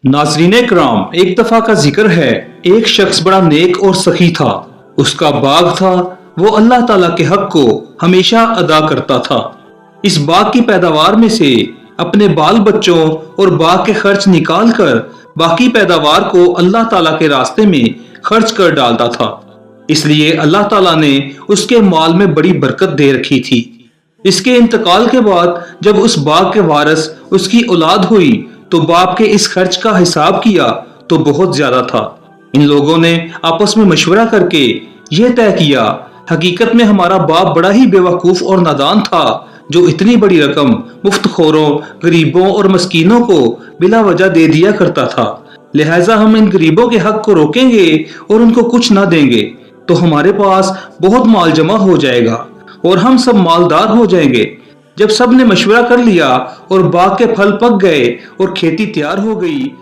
नाज़रीन कराम, एक दफा का जिक्र है, एक शख्स बड़ा नेक और सखी था। उसका बाग था, वो अल्लाह ताला के हक को हमेशा अदा करता था। इस बाग की पैदावार में से अपने बाल बच्चों और बाग के खर्च निकाल कर बाकी पैदावार को अल्लाह ताला के रास्ते में खर्च कर डालता था। इसलिए अल्लाह ताला ने उसके माल में बड़ी बरकत दे रखी थी। इसके इंतकाल के बाद जब उस बाग के वारिस उसकी औलाद हुई तो बाप के इस खर्च का हिसाब किया तो बहुत ज्यादा था। इन लोगों ने आपस में मशवरा करके यह तय किया, हकीकत में हमारा बाप बड़ा ही बेवकूफ और नादान था जो इतनी बड़ी रकम मुफ्तखोरों, गरीबों और मस्कीनों को बिला वजह दे दिया करता था। लिहाजा हम इन गरीबों के हक को रोकेंगे और उनको कुछ ना देंगे तो हमारे पास बहुत माल जमा हो जाएगा और हम सब मालदार हो जाएंगे। जब सब ने मशवरा कर लिया और बाग के फल पक गए और खेती तैयार हो गई